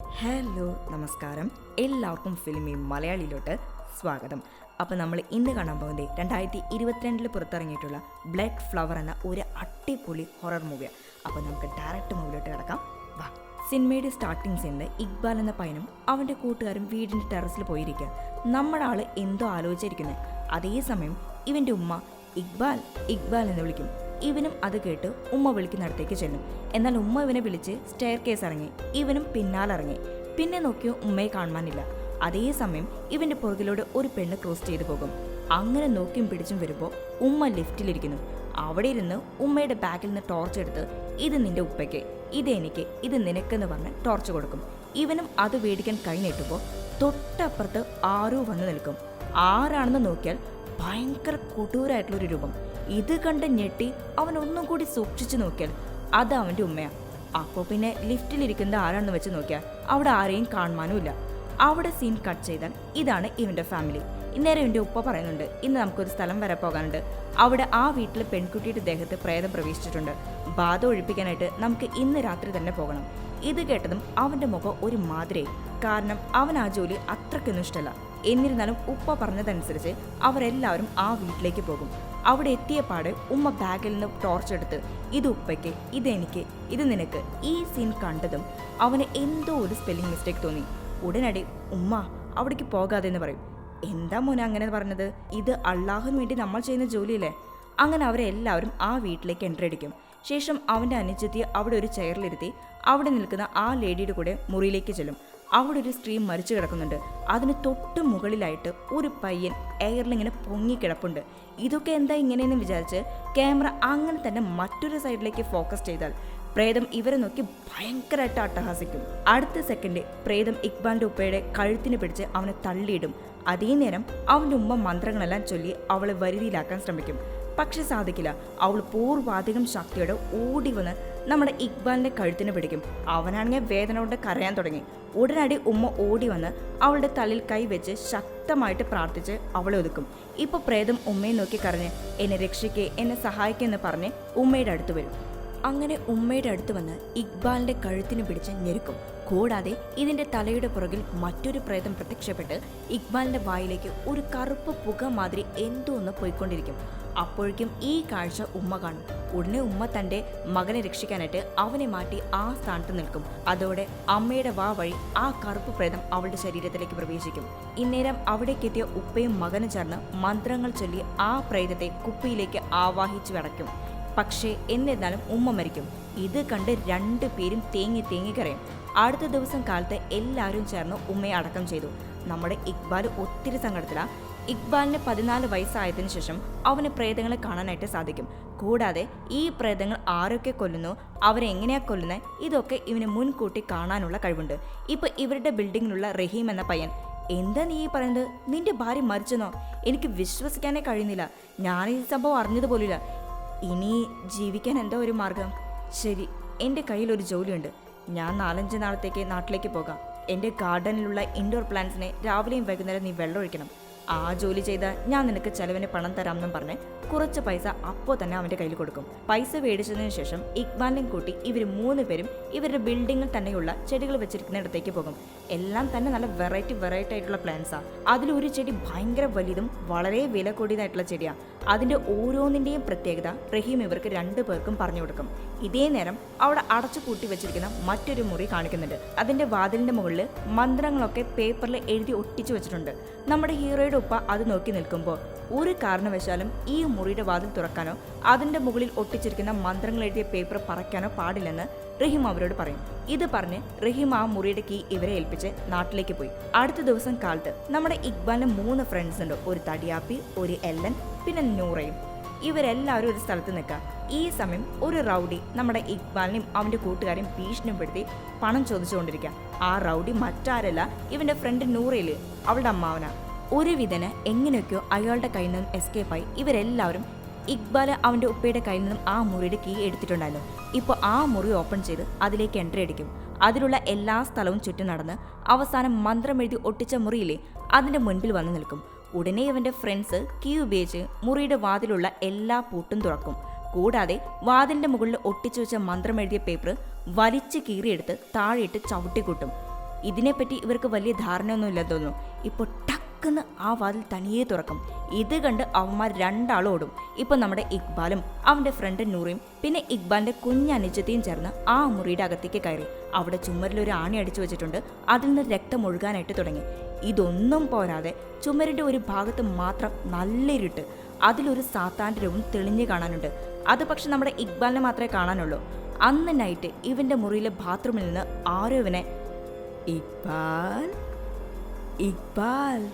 Hello നമസ്കാരം, എല്ലാവർക്കും ഫിലിമി മലയാളിയിലോട്ട് സ്വാഗതം. അപ്പോൾ നമ്മൾ ഇന്ന് കാണാൻ പോകുന്നത് 2022 പുറത്തിറങ്ങിയിട്ടുള്ള ബ്ലഡ് ഫ്ലവർ എന്ന ഒരു അടിപൊളി ഹൊറർ മൂവിയാണ്. അപ്പോൾ നമുക്ക് ഡയറക്റ്റ് മൂവിലോട്ട് കിടക്കാം. വാ. സിനിമയുടെ സ്റ്റാർട്ടിങ് സീനിൽ ഇക്ബാൽ എന്ന പയ്യനും അവൻ്റെ കൂട്ടുകാരും വീടിൻ്റെ ടെറസിൽ പോയിരിക്കുക. നമ്മുടെ ആൾ എന്തോ ആലോചിച്ചിരിക്കുന്നത്. അതേസമയം ഇവൻ്റെ ഉമ്മ ഇക്ബാൽ ഇക്ബാൽ എന്ന് വിളിക്കും. ഇവനും അത് കേട്ട് ഉമ്മ വിളിക്കുന്നിടത്തേക്ക് ചെല്ലും. എന്നാൽ ഉമ്മ ഇവനെ വിളിച്ച് സ്റ്റെയർ കേസ് ഇറങ്ങി. ഇവനും പിന്നാലിറങ്ങി. പിന്നെ നോക്കിയോ ഉമ്മയെ കാണാനില്ല. അതേസമയം ഇവന്റെ പുറകിലൂടെ ഒരു പെണ്ണ് ക്രോസ് ചെയ്തു പോകും. അങ്ങനെ നോക്കിയും പിടിച്ചും വരുമ്പോൾ ഉമ്മ ലിഫ്റ്റിലിരിക്കുന്നു. അവിടെ ഇരുന്ന് ഉമ്മയുടെ ബാഗിൽ നിന്ന് ടോർച്ച് എടുത്ത് ഇത് നിന്റെ ഉപ്പയ്ക്ക്, ഇത് എനിക്ക്, ഇത് നിനക്കെന്ന് പറഞ്ഞ് ടോർച്ച് കൊടുക്കും. ഇവനും അത് മേടിക്കാൻ കൈ നീട്ടുമ്പോൾ തൊട്ടപ്പുറത്ത് ആരോ വന്ന് നിൽക്കും. ആരാണെന്ന് നോക്കിയാൽ ഭയങ്കര കൊടൂരായിട്ടുള്ളൊരു രൂപം. ഇത് കണ്ട് ഞെട്ടി അവൻ ഒന്നും കൂടി സൂക്ഷിച്ചു നോക്കിയാൽ അത് അവൻ്റെ ഉമ്മയാണ്. അപ്പോൾ പിന്നെ ലിഫ്റ്റിലിരിക്കുന്നത് ആരാണെന്ന് വെച്ച് നോക്കിയാൽ അവിടെ ആരെയും കാണാനുമില്ല. അവിടെ സീൻ കട്ട് ചെയ്താൽ ഇതാണ് ഇവൻ്റെ ഫാമിലി. ഇന്നേരം ഇവൻ്റെ ഉപ്പ പറയുന്നുണ്ട്, ഇന്ന് നമുക്കൊരു സ്ഥലം വരെ പോകാനുണ്ട്. അവിടെ ആ വീട്ടിൽ പെൺകുട്ടിയുടെ ദേഹത്ത് പ്രേതം പ്രവേശിച്ചിട്ടുണ്ട്. ബാധ ഒഴിപ്പിക്കാനായിട്ട് നമുക്ക് ഇന്ന് രാത്രി തന്നെ പോകണം. ഇത് കേട്ടതും അവൻ്റെ മുഖം ഒരു മാതിരിയായി. കാരണം അവൻ ആ ജോലി അത്രയ്ക്കൊന്നും ഇഷ്ടമല്ല. എന്നിരുന്നാലും ഉപ്പ പറഞ്ഞതനുസരിച്ച് അവരെല്ലാവരും ആ വീട്ടിലേക്ക് പോകും. അവിടെ എത്തിയപാട് ഉമ്മ ബാഗിൽ നിന്ന് ടോർച്ച് എടുത്ത് ഇത് ഉപ്പയ്ക്ക്, ഇതെനിക്ക്, ഇത് നിനക്ക്. ഈ സീൻ കണ്ടതും അവന് എന്തോ ഒരു സ്പെല്ലിംഗ് മിസ്റ്റേക്ക് തോന്നി. ഉടനടി ഉമ്മ അവിടേക്ക് പോകാതെ എന്ന് പറയും. എന്താ മോനെ അങ്ങനെ പറഞ്ഞത്? ഇത് അള്ളാഹുവിന് വേണ്ടി നമ്മൾ ചെയ്യുന്ന ജോലിയല്ലേ? അങ്ങനെ അവരെല്ലാവരും ആ വീട്ടിലേക്ക് എൻട്രി അടിക്കും. ശേഷം അവൻ്റെ അനുജത്തിയെ അവിടെ ഒരു ചെയറിലിരുത്തി അവിടെ നിൽക്കുന്ന ആ ലേഡിയുടെ കൂടെ മുറിയിലേക്ക് ചെല്ലും. അവിടെ ഒരു സ്ത്രീ മരിച്ചു കിടക്കുന്നുണ്ട്. അതിന് തൊട്ട് മുകളിലായിട്ട് ഒരു പയ്യൻ എയറിലിങ്ങനെ പൊങ്ങിക്കിടപ്പുണ്ട്. ഇതൊക്കെ എന്താ ഇങ്ങനെയെന്ന് വിചാരിച്ച് ക്യാമറ അങ്ങനെ തന്നെ മറ്റൊരു സൈഡിലേക്ക് ഫോക്കസ് ചെയ്താൽ പ്രേതം ഇവരെ നോക്കി ഭയങ്കരമായിട്ട് അട്ടഹാസിക്കും. അടുത്ത സെക്കൻഡ് പ്രേതം ഇക്ബാലിന്റെ ഉപ്പയുടെ കഴുത്തിന് പിടിച്ച് അവനെ തള്ളിയിടും. അതേ നേരം അവൻ്റെ ഉമ്മ മന്ത്രങ്ങളെല്ലാം ചൊല്ലി അവളെ വരുതിയിലാക്കാൻ ശ്രമിക്കും. പക്ഷെ സാധിക്കില്ല. അവൾ പൂർവാധികം ശക്തിയോടെ ഓടി വന്ന് നമ്മുടെ ഇക്ബാലിന്റെ കഴുത്തിന് പിടിക്കും. അവനാണെങ്കിൽ വേദന കൊണ്ട് കരയാൻ തുടങ്ങി. ഉടനടി ഉമ്മ ഓടി വന്ന് അവളുടെ തലയിൽ കൈവച്ച് ശക്തമായിട്ട് പ്രാർത്ഥിച്ച് അവളെ ഒതുക്കും. ഇപ്പൊ പ്രേതം ഉമ്മയെ നോക്കി കരഞ്ഞ് എന്നെ രക്ഷിക്കേ, എന്നെ സഹായിക്കെന്ന് പറഞ്ഞ് ഉമ്മയുടെ അടുത്ത് വരും. അങ്ങനെ ഉമ്മയുടെ അടുത്ത് വന്ന് ഇക്ബാലിന്റെ കഴുത്തിന് പിടിച്ച് ഞെരുക്കും. കൂടാതെ ഇതിന്റെ തലയുടെ പുറകിൽ മറ്റൊരു പ്രേതം പ്രത്യക്ഷപ്പെട്ട് ഇക്ബാലിന്റെ വായിലേക്ക് ഒരു കറുപ്പ് പുക മാതിരി എന്തോ ഒന്ന് പോയിക്കൊണ്ടിരിക്കും. അപ്പോഴേക്കും ഈ കാഴ്ച ഉമ്മ കാണും. ഉടനെ ഉമ്മ തൻ്റെ മകനെ രക്ഷിക്കാനായിട്ട് അവനെ മാറ്റി ആ സ്ഥാനത്ത് നിൽക്കും. അതോടെ അമ്മയുടെ വാ വഴി ആ കറുപ്പ് പ്രേതം അവളുടെ ശരീരത്തിലേക്ക് പ്രവേശിക്കും. ഇന്നേരം അവിടേക്കെത്തിയ ഉപ്പയും മകനും ചേർന്ന് മന്ത്രങ്ങൾ ചൊല്ലി ആ പ്രേതത്തെ കുപ്പിയിലേക്ക് ആവാഹിച്ചു അടയ്ക്കും. പക്ഷേ എന്നിരുന്നാലും ഉമ്മ മരിക്കും. ഇത് കണ്ട് രണ്ടുപേരും തേങ്ങി കരയും. അടുത്ത ദിവസം കാലത്ത് എല്ലാവരും ചേർന്ന് ഉമ്മയെ അടക്കം ചെയ്തു. നമ്മുടെ ഇക്ബാൽ ഒത്തിരി സങ്കടത്തിലാണ്. ഇക്ബാലിന് 14 വയസ്സായതിനു ശേഷം അവന് പ്രേതങ്ങളെ കാണാനായിട്ട് സാധിക്കും. കൂടാതെ ഈ പ്രേതങ്ങൾ ആരൊക്കെ കൊല്ലുന്നു, അവരെങ്ങനെയാ കൊല്ലുന്നത്, ഇതൊക്കെ ഇവന് മുൻകൂട്ടി കാണാനുള്ള കഴിവുണ്ട്. ഇപ്പൊ ഇവരുടെ ബിൽഡിങ്ങിലുള്ള റഹീം എന്ന പയ്യൻ, എന്താ നീ പറയുന്നത്? നിന്റെ ഭാര്യ മരിച്ചെന്നോ? എനിക്ക് വിശ്വസിക്കാനേ കഴിയുന്നില്ല. ഞാൻ ഈ സംഭവം അറിഞ്ഞതുപോലില്ല. ഇനി ജീവിക്കാൻ എന്താ ഒരു മാർഗം? ശരി, എൻ്റെ കയ്യിൽ ഒരു ജോലിയുണ്ട്. ഞാൻ 4-5 നാളത്തേക്ക് നാട്ടിലേക്ക് പോകാം. എൻ്റെ ഗാർഡനിലുള്ള ഇൻഡോർ പ്ലാന്റ്സിനെ രാവിലെയും വൈകുന്നേരം നീ വെള്ളം ഒഴിക്കണം. ആ ജോലി ചെയ്താൽ ഞാൻ നിനക്ക് ചെലവിന് പണം തരാമെന്നും പറഞ്ഞ് കുറച്ച് പൈസ അപ്പോൾ തന്നെ അവൻ്റെ കയ്യിൽ കൊടുക്കും. പൈസ മേടിച്ചതിന് ശേഷം ഇക്ബാലിനെയും കൂട്ടി ഇവർ 3 പേരും ഇവരുടെ ബിൽഡിങ്ങിൽ തന്നെയുള്ള ചെടികൾ വെച്ചിരിക്കുന്നിടത്തേക്ക് പോകും. എല്ലാം തന്നെ നല്ല വെറൈറ്റി ആയിട്ടുള്ള പ്ലാന്റ്സാണ്. അതിലൊരു ചെടി ഭയങ്കര വലുതും വളരെ വില കൂടിയതായിട്ടുള്ള ചെടിയാണ്. അതിൻ്റെ ഓരോന്നിൻ്റെയും പ്രത്യേകത റഹീം ഇവർക്ക് 2 പേർക്കും പറഞ്ഞു കൊടുക്കും. ഇതേ നേരം അവിടെ അടച്ചു കൂട്ടി വെച്ചിരിക്കുന്ന മറ്റൊരു മുറി കാണിക്കുന്നുണ്ട്. അതിൻ്റെ വാതിലിൻ്റെ മുകളിൽ മന്ത്രങ്ങളൊക്കെ പേപ്പറിൽ എഴുതി ഒട്ടിച്ചു വെച്ചിട്ടുണ്ട്. നമ്മുടെ ഹീറോയുടെ ഉപ്പ അത് നോക്കി നിൽക്കുമ്പോൾ ഒരു കാരണവശാലും ഈ മുറിയുടെ വാതിൽ തുറക്കാനോ അതിൻ്റെ മുകളിൽ ഒട്ടിച്ചിരിക്കുന്ന മന്ത്രങ്ങൾ എഴുതിയ പേപ്പർ പറയ്ക്കാനോ പാടില്ലെന്ന് റഹീം അവരോട് പറയും. ഇത് പറഞ്ഞ് റഹീം ആ മുറിയുടെ കീ ഇവരെ ഏൽപ്പിച്ച് നാട്ടിലേക്ക് പോയി. അടുത്ത ദിവസം കാലത്ത് നമ്മുടെ ഇക്ബാലിന് 3 ഫ്രണ്ട്സ് ഉണ്ട്. ഒരു തടിയാപ്പി, ഒരു എല്ലൻ, പിന്നെ നൂറയും. ഇവരെല്ലാവരും ഒരു സ്ഥലത്ത് നിൽക്കുക. ഈ സമയം ഒരു റൗഡി നമ്മുടെ ഇക്ബാലിനെയും അവൻ്റെ കൂട്ടുകാരെയും ഭീഷണിപ്പെടുത്തി പണം ചോദിച്ചുകൊണ്ടിരിക്കുക. ആ റൗഡി മറ്റാരല്ല, ഇവൻ്റെ ഫ്രണ്ട് നൂറയില്, അവളുടെ അമ്മാവനാ. ഒരു വിധന് എങ്ങനെയൊക്കെയോ അയാളുടെ കയ്യിൽ നിന്നും എസ്കേപ്പായി ഇവരെല്ലാവരും ഇക്ബാൽ അവൻ്റെ ഉപ്പയുടെ കയ്യിൽ നിന്നും ആ മുറിയുടെ കീ എടുത്തിട്ടുണ്ടായിരുന്നു. ഇപ്പോൾ ആ മുറി ഓപ്പൺ ചെയ്ത് അതിലേക്ക് എൻട്രി അടിക്കും. അതിലുള്ള എല്ലാ സ്ഥലവും ചുറ്റും നടന്ന് അവസാനം മന്ത്രം എഴുതി ഒട്ടിച്ച മുറിയിലെ അതിൻ്റെ മുൻപിൽ വന്ന് നിൽക്കും. ഉടനെ ഇവൻ്റെ ഫ്രണ്ട്സ് കീ ഉപയോഗിച്ച് മുറിയുടെ വാതിലുള്ള എല്ലാ പൂട്ടും തുറക്കും. കൂടാതെ വാതിലിൻ്റെ മുകളിൽ ഒട്ടിച്ചു വെച്ച മന്ത്രം എഴുതിയ പേപ്പർ വലിച്ചു കീറിയെടുത്ത് താഴെയിട്ട് ചവിട്ടിക്കൂട്ടും. ഇതിനെപ്പറ്റി ഇവർക്ക് വലിയ ധാരണയൊന്നും ഇല്ലെന്ന് തോന്നുന്നു. ഇപ്പോൾ ടക്കെന്ന് ആ വാതിൽ തനിയെ തുറക്കും. ഇത് കണ്ട് അവന്മാർ രണ്ടാളും ഓടും. ഇപ്പൊ നമ്മുടെ ഇക്ബാലും അവന്റെ ഫ്രണ്ട് നൂറയും പിന്നെ ഇക്ബാലിന്റെ കുഞ്ഞനുജത്തിയും ചേർന്ന് ആ മുറിയുടെ അകത്തേക്ക് കയറി. അവിടെ ചുമരിലൊരു ആണി അടിച്ചു വെച്ചിട്ടുണ്ട്. അതിൽ നിന്ന് രക്തം ഒഴുകാനായിട്ട് തുടങ്ങി. ഇതൊന്നും പോരാതെ ചുമരിന്റെ ഒരു ഭാഗത്ത് മാത്രം നല്ല ഇരുട്ട്. അതിലൊരു സാത്താന്റെ രൂപം തെളിഞ്ഞു കാണാനുണ്ട്. അത് പക്ഷെ നമ്മുടെ ഇക്ബാലിനെ മാത്രമേ കാണാനുള്ളൂ. അന്ന് നൈറ്റ് ഇവന്റെ മുറിയിലെ ബാത്റൂമിൽ നിന്ന് ആരോ ഇവനെ ഇക്ബാൽ ഇക്ബാൽ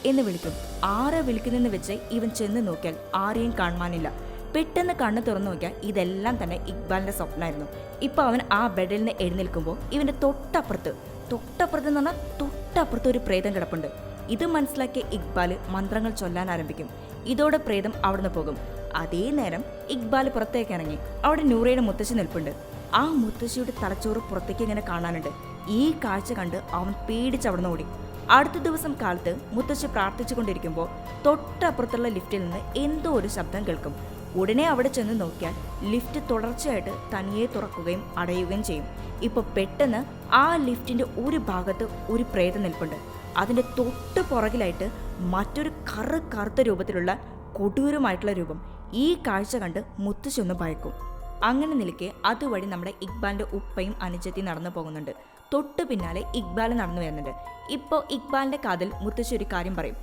എന്ന് വിളിക്കും. ആരോ വിളിക്കുന്നെന്ന് വെച്ച് ഇവൻ ചെന്ന് നോക്കിയാൽ ആരെയും കാണാനില്ല. പെട്ടെന്ന് കണ്ണ് തുറന്നു നോക്കിയാൽ ഇതെല്ലാം തന്നെ ഇക്ബാലിന്റെ സ്വപ്നമായിരുന്നു. ഇപ്പൊ അവൻ ആ ബെഡിൽ നിന്ന് എഴുന്നേൽക്കുമ്പോൾ ഇവന്റെ തൊട്ടപ്പുറത്ത് എന്ന് പറഞ്ഞാൽ തൊട്ടപ്പുറത്ത് ഒരു പ്രേതം കിടപ്പുണ്ട്. ഇത് മനസ്സിലാക്കിയ ഇക്ബാൽ മന്ത്രങ്ങൾ ചൊല്ലാൻ ആരംഭിക്കും. ഇതോടെ പ്രേതം അവിടുന്ന് പോകും. അതേ നേരം ഇക്ബാൽ പുറത്തേക്ക് ഇറങ്ങി. അവിടെ നൂറയുടെ മുത്തശ്ശി നിൽപ്പുണ്ട്. ആ മുത്തശ്ശിയുടെ തലച്ചോറ് പുറത്തേക്ക് ഇങ്ങനെ കാണാനുണ്ട്. ഈ കാഴ്ച കണ്ട് അവൻ പേടിച്ച് അവിടുന്ന് ഓടി. അടുത്ത ദിവസം കാലത്ത് മുത്തശ്ശി പ്രാർത്ഥിച്ചുകൊണ്ടിരിക്കുമ്പോൾ തൊട്ടപ്പുറത്തുള്ള ലിഫ്റ്റിൽ നിന്ന് എന്തോ ഒരു ശബ്ദം കേൾക്കും. ഉടനെ അവിടെ ചെന്ന് നോക്കിയാൽ ലിഫ്റ്റ് തുടർച്ചയായിട്ട് തനിയെ തുറക്കുകയും അടയുകയും ചെയ്യും. ഇപ്പൊ പെട്ടെന്ന് ആ ലിഫ്റ്റിന്റെ ഒരു ഭാഗത്ത് ഒരു പ്രേതം നിൽപ്പുണ്ട്. അതിന്റെ തൊട്ട് പുറകിലായിട്ട് മറ്റൊരു കറുത്ത രൂപത്തിലുള്ള കൊടൂരമായിട്ടുള്ള രൂപം. ഈ കാഴ്ച കണ്ട് മുത്തശ്ശി ഒന്ന് ഭയക്കും. അങ്ങനെ നിൽക്കെ അതുവഴി നമ്മുടെ ഇക്ബാലിന്റെ ഉപ്പയും അനുജത്തിയും നടന്നു പോകുന്നുണ്ട്. തൊട്ട് പിന്നാലെ ഇക്ബാൽ നടന്നു വരുന്നുണ്ട്. ഇപ്പോൾ ഇക്ബാലിന്റെ കാതിൽ മുത്തശ്ശി ഒരു കാര്യം പറയും.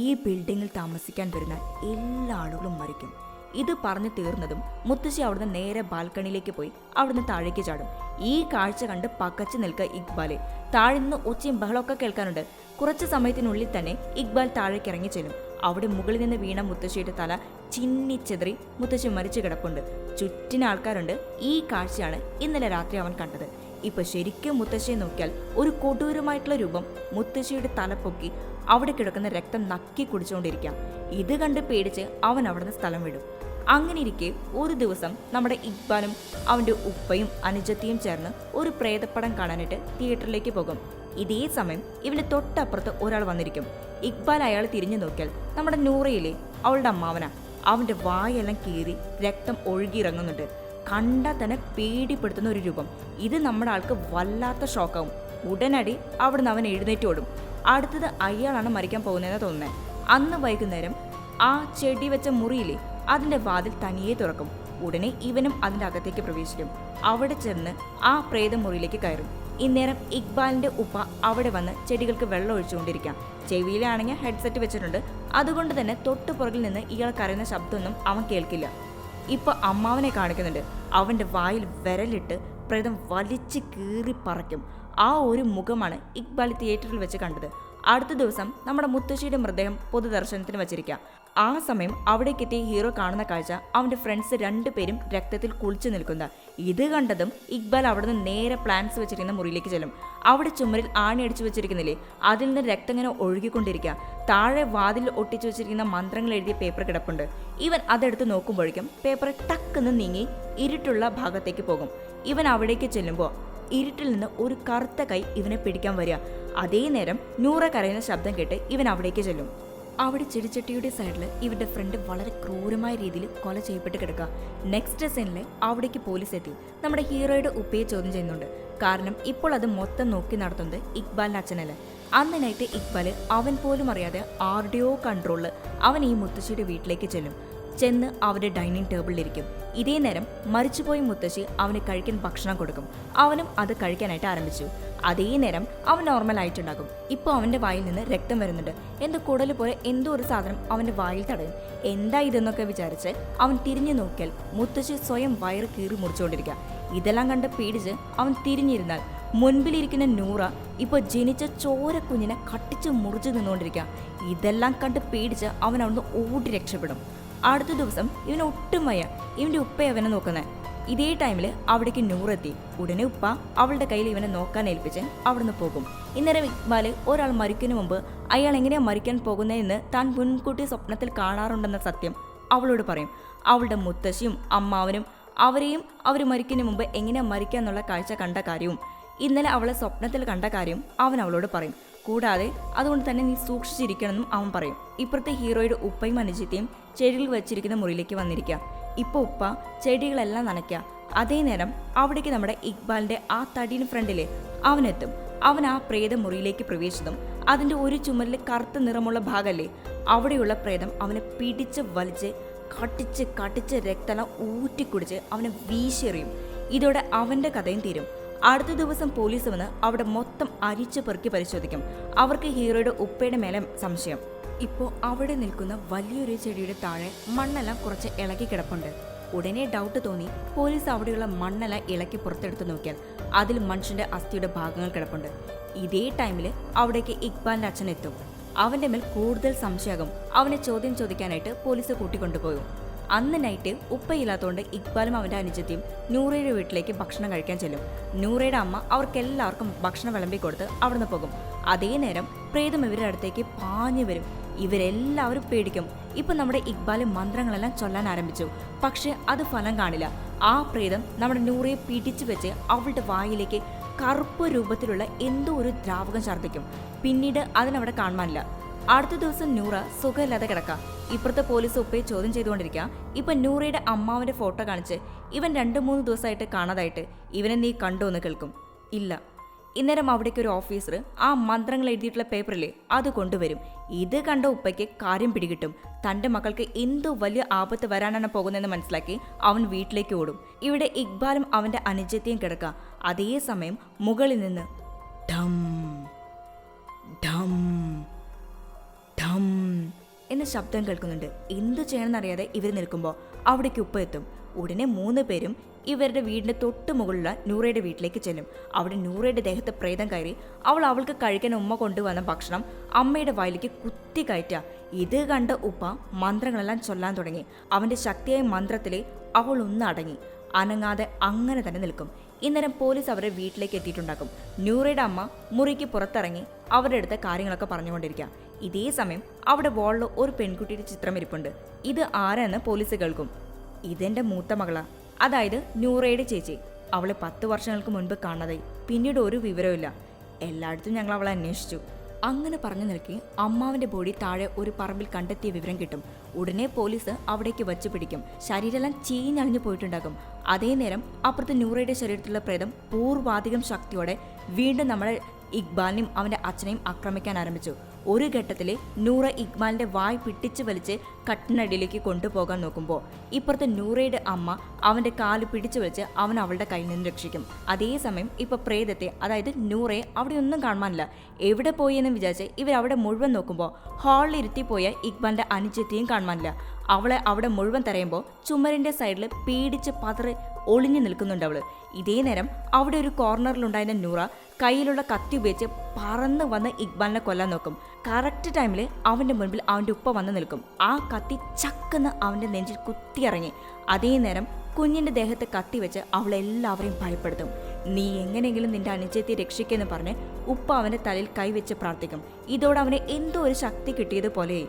ഈ ബിൽഡിങ്ങിൽ താമസിക്കാൻ വരുന്ന എല്ലാ ആളുകളും മരിക്കും. ഇത് പറഞ്ഞു തീർന്നതും മുത്തശ്ശി അവിടുന്ന് നേരെ ബാൽക്കണിയിലേക്ക് പോയി അവിടുന്ന് താഴേക്ക് ചാടും. ഈ കാഴ്ച കണ്ട് പകച്ചു നിൽക്കുക ഇക്ബാല്. താഴെ നിന്ന് ഒച്ചയും ബഹളമൊക്കെ കേൾക്കാനുണ്ട്. കുറച്ച് സമയത്തിനുള്ളിൽ തന്നെ ഇക്ബാൽ താഴേക്ക് ഇറങ്ങി ചെല്ലും. അവിടെ മുകളിൽ നിന്ന് വീണ മുത്തശ്ശിയുടെ തല ചിന്നിച്ചെതറി മുത്തശ്ശി മരിച്ചു കിടപ്പുണ്ട്. ചുറ്റിന് ആൾക്കാരുണ്ട്. ഈ കാഴ്ചയാണ് ഇന്നലെ രാത്രി അവൻ കണ്ടത്. ഇപ്പൊ ശരിക്കും മുത്തശ്ശിയെ നോക്കിയാൽ ഒരു കൊടൂരമായിട്ടുള്ള രൂപം മുത്തശ്ശിയുടെ തല പൊക്കി അവിടെ കിടക്കുന്ന രക്തം നക്കി കുടിച്ചുകൊണ്ടിരിക്കാം. ഇത് കണ്ട് പേടിച്ച് അവൻ അവിടുന്ന് സ്ഥലം വിടും. അങ്ങനെ ഇരിക്കെ ഒരു ദിവസം നമ്മുടെ ഇക്ബാലും അവന്റെ ഉപ്പയും അനുജത്തിയും ചേർന്ന് ഒരു പ്രേതപ്പടം കാണാനായിട്ട് തിയേറ്ററിലേക്ക് പോകും. ഇതേ സമയം ഇവന്റെ തൊട്ടപ്പുറത്ത് ഒരാൾ വന്നിരിക്കും. ഇക്ബാൽ അയാൾ തിരിഞ്ഞു നോക്കിയാൽ നമ്മുടെ നൂറയിലെ അവളുടെ അമ്മാവനാ. അവന്റെ വായെല്ലാം കീറി രക്തം ഒഴുകിയിറങ്ങുന്നുണ്ട്. കണ്ടാൽ തന്നെ പേടിപ്പെടുത്തുന്ന ഒരു രൂപം. ഇത് നമ്മുടെ ആൾക്ക് വല്ലാത്ത ഷോക്കാവും. ഉടനടി അവിടുന്ന് അവൻ എഴുന്നേറ്റ് ഓടും. അടുത്തത് അയാളാണ് മരിക്കാൻ പോകുന്നതെന്ന് തോന്നുന്നത്. അന്ന് വൈകുന്നേരം ആ ചെടി വെച്ച മുറിയിലെ അതിന്റെ വാതിൽ തനിയെ തുറക്കും. ഉടനെ ഇവനും അതിന്റെ അകത്തേക്ക് പ്രവേശിക്കും. അവിടെ ചെന്ന് ആ പ്രേതമുറിയിലേക്ക് കയറും. ഇന്നേരം ഇക്ബാലിന്റെ ഉപ്പ അവിടെ വന്ന് ചെടികൾക്ക് വെള്ളം ഒഴിച്ചുകൊണ്ടിരിക്കാം. ചെവിയിലാണെങ്കിൽ ഹെഡ്സെറ്റ് വെച്ചിട്ടുണ്ട്. അതുകൊണ്ട് തന്നെ തൊട്ടു പുറകിൽ നിന്ന് ഇയാൾ കരയുന്ന ശബ്ദമൊന്നും അവൻ കേൾക്കില്ല. ഇപ്പൊ അമ്മാവനെ കാണിക്കുന്നുണ്ട്. അവന്റെ വായിൽ വിരലിട്ട് പ്രേതം വലിച്ചു കീറി പറയ്ക്കും. ആ ഒരു മുഖമാണ് ഇക്ബാൽ തിയേറ്ററിൽ വെച്ച് കണ്ടത്. അടുത്ത ദിവസം നമ്മുടെ മുത്തശ്ശിയുടെ മൃതദേഹം പൊതുദർശനത്തിന് വച്ചിരിക്കാം. ആ സമയം അവിടേക്ക് എത്തിയ ഹീറോ കാണുന്ന കാഴ്ച അവന്റെ ഫ്രണ്ട്സ് രണ്ടുപേരും രക്തത്തിൽ കുളിച്ചു നിൽക്കുന്ന. ഇത് കണ്ടതും ഇക്ബാൽ അവിടെ നിന്ന് നേരെ പ്ലാൻസ് വെച്ചിരിക്കുന്ന മുറിയിലേക്ക് ചെല്ലും. അവിടെ ചുമരിൽ ആണി അടിച്ചു വെച്ചിരിക്കുന്നില്ലേ, അതിൽ നിന്ന് രക്തം ഇങ്ങനെ ഒഴുകിക്കൊണ്ടിരിക്കുക. താഴെ വാതിൽ ഒട്ടിച്ചു വെച്ചിരിക്കുന്ന മന്ത്രങ്ങൾ എഴുതിയ പേപ്പർ കിടപ്പുണ്ട്. ഇവൻ അതെടുത്ത് നോക്കുമ്പോഴേക്കും പേപ്പർ ടക്കെന്ന് നീങ്ങി ഇരുട്ടുള്ള ഭാഗത്തേക്ക് പോകും. ഇവൻ അവിടേക്ക് ചെല്ലുമ്പോൾ ഇരുട്ടിൽ നിന്ന് ഒരു കറുത്ത കൈ ഇവനെ പിടിക്കാൻ വരിക. അതേ നേരം നൂറ കരയുന്ന ശബ്ദം കേട്ട് ഇവൻ അവിടേക്ക് ചെല്ലും. അവിടെ ചെടിച്ചട്ടിയുടെ സൈഡിൽ ഇവരുടെ ഫ്രണ്ട് വളരെ ക്രൂരമായ രീതിയിൽ കൊല ചെയ്യപ്പെട്ട് കിടക്കുക. നെക്സ്റ്റ് സീനിൽ അവിടേക്ക് പോലീസ് എത്തി നമ്മുടെ ഹീറോയുടെ ഉപ്പയെ ചോദ്യം ചെയ്യുന്നുണ്ട്. കാരണം ഇപ്പോൾ അത് മൊത്തം നോക്കി നടത്തുന്നത് ഇക്ബാലിന്റെ അച്ഛനല്ല. അന്ന് നൈറ്റ് ഇക്ബാൽ അവൻ പോലും അറിയാതെ ആരുടെയോ കൺട്രോളിൽ അവൻ ഈ മുത്തശ്ശിയുടെ വീട്ടിലേക്ക് ചെന്ന് അവരുടെ ഡൈനിങ് ടേബിളിലിരിക്കും. ഇതേ നേരം മരിച്ചുപോയ മുത്തശ്ശി അവന് കഴിക്കാൻ ഭക്ഷണം കൊടുക്കും. അവനും അത് കഴിക്കാനായിട്ട് ആരംഭിച്ചു. അതേ നേരം അവൻ നോർമൽ ആയിട്ടുണ്ടാകും. ഇപ്പോൾ അവന്റെ വായിൽ നിന്ന് രക്തം വരുന്നുണ്ട്. എന്തോ കുടല് പോലെ എന്തോ ഒരു സാധനം അവന്റെ വായിൽ തടയും. എന്താ ഇതെന്നൊക്കെ വിചാരിച്ച് അവൻ തിരിഞ്ഞു നോക്കിയാൽ മുത്തശ്ശി സ്വയം വയറ് കീറി മുറിച്ചുകൊണ്ടിരിക്കുക. ഇതെല്ലാം കണ്ട് പേടിച്ച് അവൻ തിരിഞ്ഞിരുന്നാൽ മുൻപിലിരിക്കുന്ന നൂറ ഇപ്പോൾ ജനിച്ച ചോരക്കുഞ്ഞിനെ കട്ടിച്ച് മുറിച്ച് നിന്നുകൊണ്ടിരിക്കുക. ഇതെല്ലാം കണ്ട് പേടിച്ച് അവൻ അവിടുന്ന് ഓടി രക്ഷപ്പെടും. അടുത്ത ദിവസം ഇവന് ഒട്ടും വയ്യ. ഇവന്റെ ഉപ്പ അവനെ നോക്കുന്നത്. ഇതേ ടൈമിൽ അവിടേക്ക് നൂറെത്തി. ഉടനെ ഉപ്പ അവളുടെ കയ്യിൽ ഇവനെ നോക്കാൻ ഏൽപ്പിച്ച് അവിടുന്ന് പോകും. ഇന്നേരം ഇക്ബാല് ഒരാൾ മരിക്കുന്നതിന് മുമ്പ് അയാൾ എങ്ങനെയാ മരിക്കാൻ പോകുന്നതെന്ന് താൻ മുൻകൂട്ടി സ്വപ്നത്തിൽ കാണാറുണ്ടെന്ന സത്യം അവളോട് പറയും. അവളുടെ മുത്തശ്ശിയും അമ്മാവനും അവർ മരിക്കുന്നതിന് മുമ്പ് എങ്ങനെയാ മരിക്കുക എന്നുള്ള കാഴ്ച കണ്ട കാര്യവും ഇന്നലെ അവളെ സ്വപ്നത്തിൽ കണ്ട കാര്യം അവൻ അവളോട് പറയും. കൂടാതെ അതുകൊണ്ട് തന്നെ നീ സൂക്ഷിച്ചിരിക്കണമെന്നും അവൻ പറയും. ഇപ്പുറത്തെ ഹീറോയുടെ ഉപ്പയും അനുജത്തെയും ചെടികൾ വെച്ചിരിക്കുന്ന മുറിയിലേക്ക് വന്നിരിക്കുക. ഇപ്പോൾ ഉപ്പ ചെടികളെല്ലാം നനയ്ക്കുക. അതേ നേരം അവിടേക്ക് നമ്മുടെ ഇക്ബാലിന്റെ ആ തടീന് ഫ്രണ്ടിലെ അവനെത്തും. അവൻ ആ പ്രേതമുറിയിലേക്ക് പ്രവേശിച്ചതും അതിന്റെ ഒരു ചുമരിൽ കറുത്ത നിറമുള്ള ഭാഗമല്ലേ, അവിടെയുള്ള പ്രേതം അവനെ പിടിച്ച് വലിച്ച് കട്ടിച്ച് രക്തം ഊറ്റിക്കുടിച്ച് അവനെ വീശിയെറിയും. ഇതോടെ അവന്റെ കഥയും തീരും. അടുത്ത ദിവസം പോലീസ് വന്ന് അവിടെ മൊത്തം അരിച്ചു പെറുക്കി പരിശോധിക്കും. അവർക്ക് ഹീറോയുടെ ഉപ്പയുടെ മേലെ സംശയം. ഇപ്പോൾ അവിടെ നിൽക്കുന്ന വലിയൊരു ചെടിയുടെ താഴെ മണ്ണെല്ലാം കുറച്ച് ഇളകി കിടപ്പുണ്ട്. ഉടനെ ഡൗട്ട് തോന്നി പോലീസ് അവിടെയുള്ള മണ്ണെല്ലാം ഇളക്കി പുറത്തെടുത്ത് നോക്കിയാൽ അതിൽ മനുഷ്യന്റെ അസ്ഥിയുടെ ഭാഗങ്ങൾ കിടപ്പുണ്ട്. ഇതേ ടൈമിൽ അവിടേക്ക് ഇക്ബാലിന്റെ അച്ഛൻ എത്തും. അവന്റെ മേൽ കൂടുതൽ സംശയമാകും. അവനെ ചോദ്യം ചോദിക്കാനായിട്ട് പോലീസ് കൂട്ടിക്കൊണ്ടുപോയി. അന്ന് നൈറ്റ് ഉപ്പയില്ലാത്തതുകൊണ്ട് ഇക്ബാലും അവന്റെ അനുജത്തിയും നൂറയുടെ വീട്ടിലേക്ക് ഭക്ഷണം കഴിക്കാൻ ചെല്ലും. നൂറയുടെ അമ്മ അവർക്കെല്ലാവർക്കും ഭക്ഷണം വിളമ്പി കൊടുത്ത് അവിടുന്ന് പോകും. അതേ നേരം പ്രേതം ഇവരുടെ അടുത്തേക്ക് പാഞ്ഞു വരും. ഇവരെല്ലാവരും പേടിക്കും. ഇപ്പൊ നമ്മുടെ ഇക്ബാല് മന്ത്രങ്ങളെല്ലാം ചൊല്ലാൻ ആരംഭിച്ചു. പക്ഷെ അത് ഫലം കാണില്ല. ആ പ്രേതം നമ്മുടെ നൂറയെ പിടിച്ചു വെച്ച് അവളുടെ വായിലേക്ക് കറുപ്പ് രൂപത്തിലുള്ള എന്തോ ഒരു ദ്രാവകം ഛർദ്ദിക്കും. പിന്നീട് അതിനവിടെ കാണാനില്ല. അടുത്ത ദിവസം നൂറ സുഖമില്ലാതെ കിടക്കാം. ഇപ്പുറത്തെ പോലീസ് ഉപ്പയെ ചോദ്യം ചെയ്തുകൊണ്ടിരിക്കുക. ഇപ്പൊ നൂറയുടെ അമ്മാവന്റെ ഫോട്ടോ കാണിച്ച് ഇവൻ 2-3 ദിവസമായിട്ട് കാണാതായിട്ട് ഇവനെ നീ കണ്ടോന്ന് കേൾക്കും. ഇല്ല. ഇന്നേരം അവിടേക്ക് ഒരു ഓഫീസർ ആ മന്ത്രങ്ങൾ എഴുതിയിട്ടുള്ള പേപ്പറില്ലേ അത് കൊണ്ടുവരും. ഇത് കണ്ട ഉപ്പയ്ക്ക് കാര്യം പിടികിട്ടും. തന്റെ മക്കൾക്ക് എന്തോ വലിയ ആപത്ത് വരാനാണ് പോകുന്നതെന്ന് മനസ്സിലാക്കി അവൻ വീട്ടിലേക്ക് ഓടും. ഇവിടെ ഇക്ബാലും അവന്റെ അനുജത്തിയും കിടക്കുക. അതേസമയം മുകളിൽ നിന്ന് ഢം ഢം ഢം എന്ന ശബ്ദം കേൾക്കുന്നുണ്ട്. എന്തു ചെയ്യണമെന്നറിയാതെ ഇവർ നിൽക്കുമ്പോൾ അവിടേക്ക് ഉപ്പ എത്തും. ഉടനെ 3 പേരും ഇവരുടെ വീടിന്റെ തൊട്ട് മുകളിലുള്ള നൂറയുടെ വീട്ടിലേക്ക് ചെല്ലും. അവിടെ നൂറയുടെ ദേഹത്ത് പ്രേതം കയറി അവൾക്ക് കഴിക്കാൻ ഉമ്മ കൊണ്ടുവന്ന ഭക്ഷണം അമ്മയുടെ വായിലേക്ക് കുത്തി കയറ്റുക. ഇത് കണ്ട ഉപ്പ മന്ത്രങ്ങളെല്ലാം ചൊല്ലാൻ തുടങ്ങി. അവന്റെ ശക്തിയായ മന്ത്രത്തിലെ അവൾ ഒന്ന് അടങ്ങി അനങ്ങാതെ അങ്ങനെ തന്നെ നിൽക്കും. ഇന്നേരം പോലീസ് അവരുടെ വീട്ടിലേക്ക് എത്തിയിട്ടുണ്ടാക്കും. നൂറയുടെ അമ്മ മുറിക്ക് പുറത്തിറങ്ങി അവരുടെ അടുത്ത കാര്യങ്ങളൊക്കെ പറഞ്ഞുകൊണ്ടിരിക്കുക. ഇതേ സമയം അവിടെ വാളിൽ ഒരു പെൺകുട്ടിയുടെ ചിത്രം ഇരിപ്പുണ്ട്. ഇത് ആരാന്ന് പോലീസ് കേൾക്കും. ഇതെന്റെ മൂത്ത മകളാ, അതായത് നൂറയുടെ ചേച്ചി. അവളെ 10 വർഷങ്ങൾക്ക് മുൻപ് കാണാതായി. പിന്നീട് ഒരു വിവരമില്ല. എല്ലായിടത്തും ഞങ്ങൾ അവളെ അന്വേഷിച്ചു. അങ്ങനെ പറഞ്ഞു നിൽക്കി അമ്മാവന്റെ ബോഡി താഴെ ഒരു പറമ്പിൽ കണ്ടെത്തിയ വിവരം കിട്ടും. ഉടനെ പോലീസ് അവിടേക്ക് വച്ചു പിടിക്കും. ശരീരമെല്ലാം ചീഞ്ഞളിഞ്ഞു പോയിട്ടുണ്ടാകും. അതേ നേരം അപ്പുറത്ത് നൂറയുടെ ശരീരത്തിലുള്ള പ്രേതം പൂർവാധികം ശക്തിയോടെ വീണ്ടും നമ്മുടെ ഇക്ബാലിനെയും അവന്റെ അച്ഛനെയും ആക്രമിക്കാൻ ആരംഭിച്ചു. ഒരു ഘട്ടത്തിൽ നൂറ ഇക്ബാലിന്റെ വായ് പിടിച്ചു വലിച്ച് കട്ടിനടിയിലേക്ക് കൊണ്ടുപോകാൻ നോക്കുമ്പോൾ ഇപ്പുറത്തെ നൂറയുടെ അമ്മ അവന്റെ കാല് പിടിച്ചു വലിച്ച് അവൻ അവളുടെ കയ്യിൽ നിന്ന് രക്ഷിക്കും. അതേസമയം ഇപ്പൊ പ്രേതത്തെ, അതായത് നൂറയെ അവിടെ ഒന്നും കാണാനില്ല. എവിടെ പോയി എന്ന് വിചാരിച്ച് ഇവരവിടെ മുഴുവൻ നോക്കുമ്പോൾ ഹാളിൽ ഇരുത്തിപ്പോയ ഇക്ബാലിന്റെ അനുജത്തിയും കാണാനില്ല. അവളെ അവിടെ മുഴുവൻ തരയുമ്പോൾ ചുമരിന്റെ സൈഡിൽ പേടിച്ച് പതറി ഒളിഞ്ഞു നിൽക്കുന്നുണ്ട് അവള്. ഇതേ നേരം അവിടെ ഒരു കോർണറിലുണ്ടായിരുന്ന നൂറ കയ്യിലുള്ള കത്തി ഉപയോഗിച്ച് പറന്ന് വന്ന് ഇക്ബാലിനെ കൊല്ലാൻ നോക്കും. കറക്റ്റ് ടൈമിൽ അവന്റെ മുൻപിൽ അവന്റെ ഉപ്പ വന്ന് നിൽക്കും. ആ കത്തി ചക്കെന്ന് അവന്റെ നെഞ്ചിൽ കുത്തിയിറങ്ങി. അതേ നേരം കുഞ്ഞിന്റെ ദേഹത്ത് കത്തി വെച്ച് അവളെല്ലാവരെയും ഭയപ്പെടുത്തും. നീ എങ്ങനെയെങ്കിലും നിന്റെ അനുജത്തെ രക്ഷിക്കുമെന്ന് പറഞ്ഞ് ഉപ്പ അവന്റെ തലയിൽ കൈവച്ച് പ്രാർത്ഥിക്കും. ഇതോടെ അവന് എന്തോ ഒരു ശക്തി കിട്ടിയതുപോലെ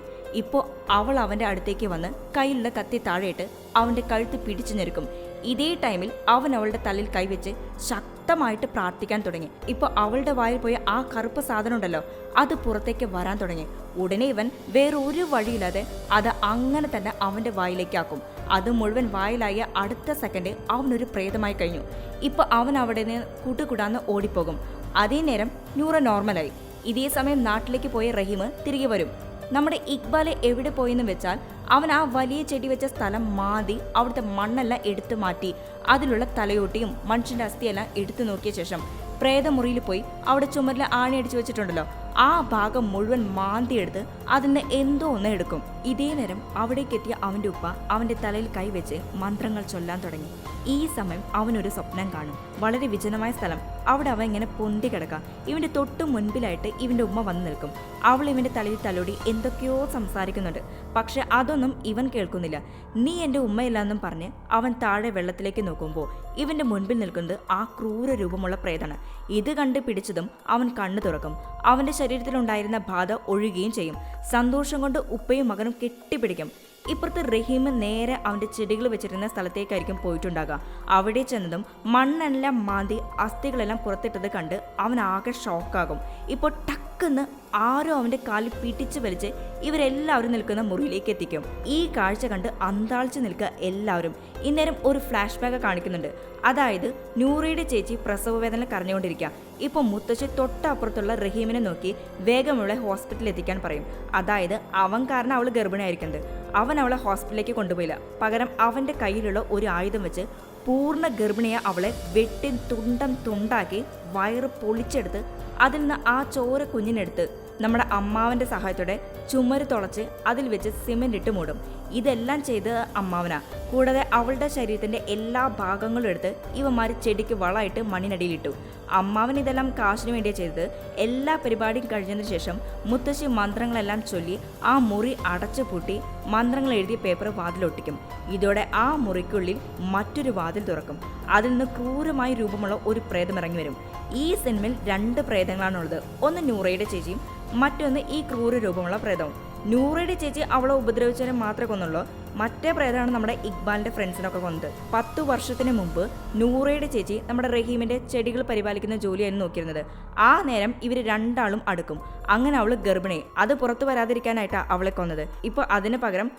ഇപ്പോൾ അവൾ അവന്റെ അടുത്തേക്ക് വന്ന് കയ്യിലുള്ള കത്തി താഴെയിട്ട് അവന്റെ കഴുത്ത് പിടിച്ചു ഞെരുക്കും. ഇതേ ടൈമിൽ അവൻ അവളുടെ തലയിൽ കൈവച്ച് ശക്തമായിട്ട് പ്രാർത്ഥിക്കാൻ തുടങ്ങി. ഇപ്പോൾ അവളുടെ വായിൽ പോയ ആ കറുപ്പ് സാധനം ഉണ്ടല്ലോ, അത് പുറത്തേക്ക് വരാൻ തുടങ്ങി. ഉടനെ ഇവൻ വേറൊരു വഴിയില്ലാതെ അത് അങ്ങനെ തന്നെ അവന്റെ വായിലേക്കാക്കും. അത് മുഴുവൻ വായിലായ അടുത്ത സെക്കൻഡ് അവനൊരു പ്രേതമായി കഴിഞ്ഞു. ഇപ്പൊ അവൻ അവിടെ നിന്ന് കൂട്ടുകൂടാന്ന് ഓടിപ്പോകും. അതേ നേരം നൂറ നോർമലായി. ഇതേ സമയം നാട്ടിലേക്ക് പോയ റഹീം തിരികെ വരും. നമ്മുടെ ഇക്ബാലെ എവിടെ പോയെന്ന് വെച്ചാൽ അവൻ ആ വലിയ ചെടി വെച്ച സ്ഥലം മാതി അവിടുത്തെ മണ്ണെല്ലാം എടുത്തു മാറ്റി അതിലുള്ള തലയോട്ടിയും മനുഷ്യന്റെ അസ്ഥിയെല്ലാം എടുത്തു നോക്കിയ ശേഷം പ്രേതമുറിയിൽ പോയി അവിടെ ചുമരിൽ ആണി അടിച്ചു വെച്ചിട്ടുണ്ടല്ലോ, ആ ഭാഗം മുഴുവൻ മാന്തിയെടുത്ത് അതിന് എന്തോ ഒന്ന് എടുക്കും. ഇതേ നേരം അവിടേക്കെത്തിയ അവന്റെ ഉപ്പ അവന്റെ തലയിൽ കൈവച്ച് മന്ത്രങ്ങൾ ചൊല്ലാൻ തുടങ്ങി. ഈ സമയം അവനൊരു സ്വപ്നം കാണും. വളരെ വിജനമായ സ്ഥലം. അവിടെ അവൻ ഇങ്ങനെ പൊന്തി കിടക്കാം. ഇവന്റെ തൊട്ടു മുൻപിലായിട്ട് ഇവന്റെ ഉമ്മ വന്നു നിൽക്കും. അവൾ ഇവന്റെ തലയിൽ തലോടി എന്തൊക്കെയോ സംസാരിക്കുന്നുണ്ട്. പക്ഷെ അതൊന്നും ഇവൻ കേൾക്കുന്നില്ല. നീ എൻ്റെ ഉമ്മയില്ലെന്നും പറഞ്ഞ് അവൻ താഴെ വെള്ളത്തിലേക്ക് നോക്കുമ്പോൾ ഇവന്റെ മുൻപിൽ നിൽക്കുന്നത് ആ ക്രൂര രൂപമുള്ള പ്രേതാണ്. ഇത് കണ്ട് പിടിച്ചതും അവൻ കണ്ണു തുറക്കും. അവന്റെ ശരീരത്തിലുണ്ടായിരുന്ന ബാധ ഒഴുകുകയും ചെയ്യും. സന്തോഷം കൊണ്ട് ഉപ്പയും മകനും കെട്ടിപ്പിടിക്കും. ഇപ്പുറത്ത് റഹീം നേരെ അവന്റെ ചെടികൾ വെച്ചിരുന്ന സ്ഥലത്തേക്കായിരിക്കും പോയിട്ടുണ്ടാകുക. അവിടെ ചെന്നതും മണ്ണെല്ലാം മാന്തി അസ്ഥികളെല്ലാം പുറത്തിട്ടത് കണ്ട് അവൻ ആകെ ഷോക്കാകും. ഇപ്പോൾ ടക്ക് ടക്കെന്ന് ആരോ അവൻ്റെ കാലിൽ പിടിച്ചു വലിച്ച് ഇവരെല്ലാവരും നിൽക്കുന്ന മുറിയിലേക്ക് എത്തിക്കും. ഈ കാഴ്ച കണ്ട് അന്താളിച്ച് നിൽക്കുക എല്ലാവരും. ഇന്നേരം ഒരു ഫ്ലാഷ് ബാക്ക് കാണിക്കുന്നുണ്ട്. അതായത് നൂറയുടെ ചേച്ചി പ്രസവവേദന കരഞ്ഞുകൊണ്ടിരിക്കുക. ഇപ്പോൾ മുത്തശ്ശി തൊട്ടപ്പുറത്തുള്ള റഹീമിനെ നോക്കി വേഗമുള്ള ഹോസ്പിറ്റലിൽ എത്തിക്കാൻ പറയും. അതായത് അവൻ കാരണം അവൾ ഗർഭിണിയായിരിക്കുന്നത്. അവൻ അവളെ ഹോസ്പിറ്റലിലേക്ക് കൊണ്ടുപോയില്ല. പകരം അവൻ്റെ കയ്യിലുള്ള ഒരു ആയുധം വെച്ച് പൂർണ്ണ ഗർഭിണിയെ അവളെ വെട്ടി തുണ്ടം തുണ്ടാക്കി വയറ് പൊളിച്ചെടുത്ത് അതിൽ നിന്ന് ആ ചോര കുഞ്ഞിനെടുത്ത് നമ്മുടെ അമ്മാവൻ്റെ സഹായത്തോടെ ചുമര് തുളച്ച് അതിൽ വെച്ച് സിമെൻ്റ് ഇട്ട് മൂടും. ഇതെല്ലാം ചെയ്തത് അമ്മാവനാ. കൂടാതെ അവളുടെ ശരീരത്തിൻ്റെ എല്ലാ ഭാഗങ്ങളും എടുത്ത് ഇവന്മാർ ചെടിക്ക് വളമായിട്ട് മണ്ണിനടിയിലിട്ടു. അമ്മാവൻ ഇതെല്ലാം കാശിന് വേണ്ടിയാണ് ചെയ്തത്. എല്ലാ പരിപാടിയും കഴിഞ്ഞതിന് ശേഷം മുത്തശ്ശി മന്ത്രങ്ങളെല്ലാം ചൊല്ലി ആ മുറി അടച്ചു പൂട്ടി മന്ത്രങ്ങൾ എഴുതിയ പേപ്പർ വാതിലൊട്ടിക്കും. ഇതോടെ ആ മുറിക്കുള്ളിൽ മറ്റൊരു വാതിൽ തുറക്കും. അതിൽ നിന്ന് ക്രൂരമായ രൂപമുള്ള ഒരു പ്രേതം ഇറങ്ങി വരും. ഈ സിനിമയിൽ 2 പ്രേതങ്ങളാണുള്ളത്. ഒന്ന് നൂറയുടെ ചേച്ചിയും മറ്റൊന്ന് ഈ ക്രൂര രൂപമുള്ള പ്രേതവും. നൂറയുടെ ചേച്ചി അവളെ ഉപദ്രവിച്ചവരെ മാത്രമേ കൊന്നുള്ളൂ. മറ്റേ പ്രേതമാണ് നമ്മുടെ ഇക്ബാലിൻ്റെ ഫ്രണ്ട്സിനൊക്കെ കൊന്നത്. 10 വർഷത്തിന് മുമ്പ് നൂറയുടെ ചേച്ചി നമ്മുടെ റഹീമിൻ്റെ ചെടികൾ പരിപാലിക്കുന്ന ജോലിയായിരുന്നു നോക്കിയിരുന്നത്. ആ നേരം ഇവർ രണ്ടാളും അടുക്കും. അങ്ങനെ അവൾ ഗർഭിണി. അത് പുറത്തു വരാതിരിക്കാനായിട്ടാണ് അവളെ കൊന്നത്. ഇപ്പോൾ അതിന് പകരം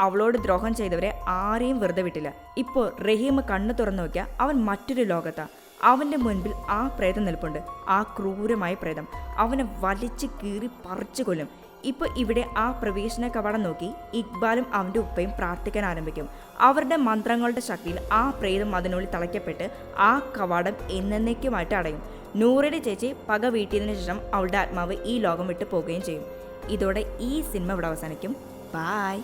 അവളോട് ദ്രോഹം ചെയ്തവരെ ആരെയും വെറുതെ വിട്ടില്ല. ഇപ്പോൾ റഹീം കണ്ണു തുറന്നു നോക്കിയാൽ അവൻ മറ്റൊരു ലോകത്താണ്. അവൻ്റെ മുൻപിൽ ആ പ്രേതം നിൽപ്പുണ്ട്. ആ ക്രൂരമായ പ്രേതം അവനെ വലിച്ചു കീറി പറിച്ചു കൊല്ലും. ഇപ്പോൾ ഇവിടെ ആ പ്രവേശന കവാടം നോക്കി ഇക്ബാലും അവൻ്റെ ഉപ്പയും പ്രാർത്ഥിക്കാൻ ആരംഭിക്കും. അവരുടെ മന്ത്രങ്ങളുടെ ശക്തിയിൽ ആ പ്രേതം അതിനുള്ളിൽ തളയ്ക്കപ്പെട്ട് ആ കവാടം എന്നേക്കുമായിട്ട് അടയും. നൂറയുടെ ചേച്ചി പക വീട്ടിയതിനു ശേഷം അവളുടെ ആത്മാവ് ഈ ലോകം വിട്ടു പോവുകയും ചെയ്യും. ഇതോടെ ഈ സിനിമ ഇവിടെ അവസാനിക്കും. ബായ്.